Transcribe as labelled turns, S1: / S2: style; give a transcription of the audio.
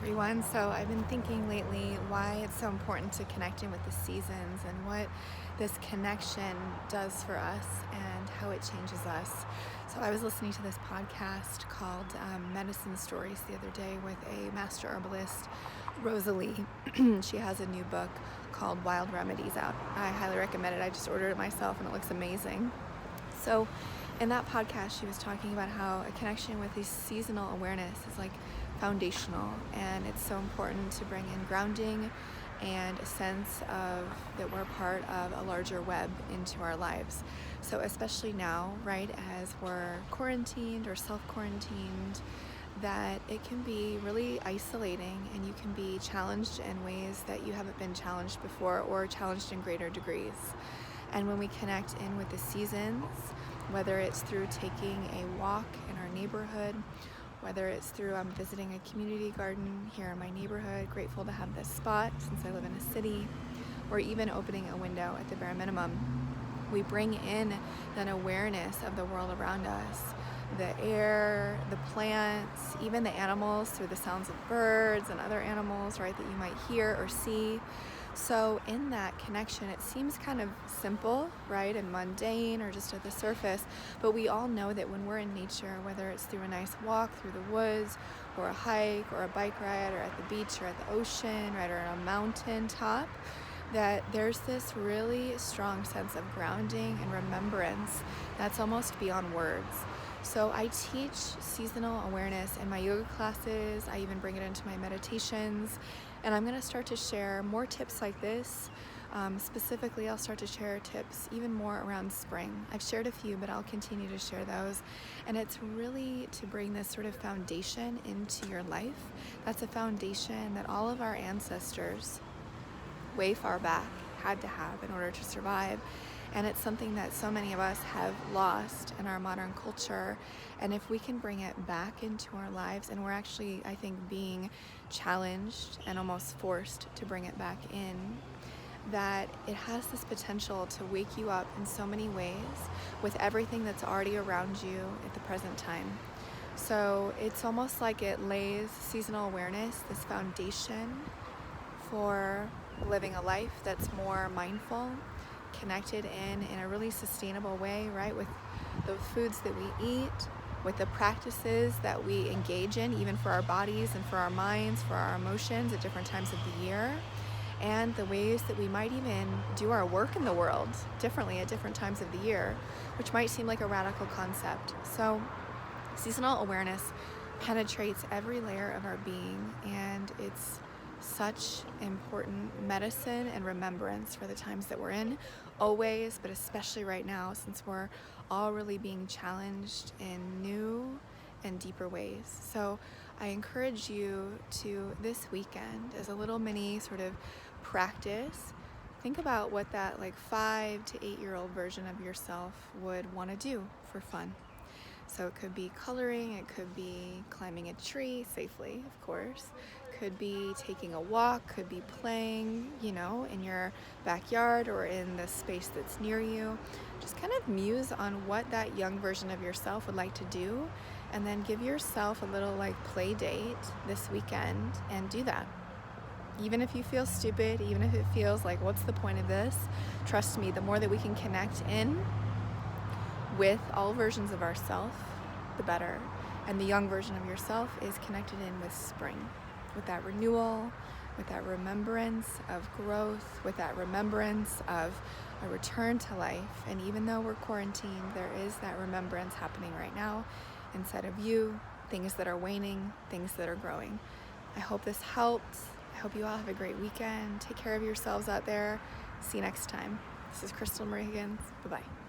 S1: everyone. So I've been thinking lately why it's so important to connect in with the seasons and what this connection does for us and how it changes us. So I was listening to this podcast called Medicine Stories the other day with a master herbalist, Rosalie. She has a new book called Wild Remedies out. I highly recommend it. I just ordered it myself and it looks amazing. So in that podcast, she was talking about how a connection with this seasonal awareness is like foundational, and it's so important to bring in grounding and a sense of that we're part of a larger web into our lives. So especially now, right, as we're quarantined or self-quarantined, that it can be really isolating and you can be challenged in ways that you haven't been challenged before or challenged in greater degrees. And when we connect in with the seasons, whether it's through taking a walk in our neighborhood, whether it's through visiting a community garden here in my neighborhood, grateful to have this spot since I live in a city, or even opening a window at the bare minimum, we bring in an awareness of the world around us, the air, the plants, even the animals through the sounds of birds and other animals, right, that you might hear or see. So in that connection, it seems kind of simple, right, and mundane or just at the surface, but we all know that when we're in nature, whether it's through a nice walk through the woods or a hike or a bike ride or at the beach or at the ocean, right, or on a mountain top, that there's this really strong sense of grounding and remembrance that's almost beyond words. So I teach seasonal awareness in my yoga classes. I even bring it into my meditations. And I'm going to start to share more tips like this. Specifically, I'll start to share tips even more around spring. I've shared a few, but I'll continue to share those. And it's really to bring this sort of foundation into your life. That's a foundation that all of our ancestors, way far back, had to have in order to survive. And it's something that so many of us have lost in our modern culture. And if we can bring it back into our lives, and we're actually, I think, being challenged and almost forced to bring it back in, that it has this potential to wake you up in so many ways with everything that's already around you at the present time. So it's almost like it lays seasonal awareness, this foundation for living a life that's more mindful, connected in a really sustainable way, right, with the foods that we eat, with the practices that we engage in, even for our bodies and for our minds, for our emotions at different times of the year, and the ways that we might even do our work in the world differently at different times of the year, which might seem like a radical concept. So seasonal awareness penetrates every layer of our being, and it's such important medicine and remembrance for the times that we're in, always, but especially right now, since we're all really being challenged in new and deeper ways. So I encourage you to, this weekend, as a little mini sort of practice, think about what that like 5 to 8 year old version of yourself would want to do for fun. So it could be coloring, it could be climbing a tree safely, of course, could be taking a walk, could be playing, in your backyard or in the space that's near you. Just kind of muse on what that young version of yourself would like to do, and then give yourself a little like play date this weekend and do that. Even if you feel stupid, even if it feels like, what's the point of this? Trust me, the more that we can connect in with all versions of ourselves, the better. And the young version of yourself is connected in with spring, with that renewal, with that remembrance of growth, with that remembrance of a return to life. And even though we're quarantined, there is that remembrance happening right now inside of you, things that are waning, things that are growing. I hope this helped. I hope you all have a great weekend. Take care of yourselves out there. See you next time. This is Crystal Marie Higgins. Bye-bye.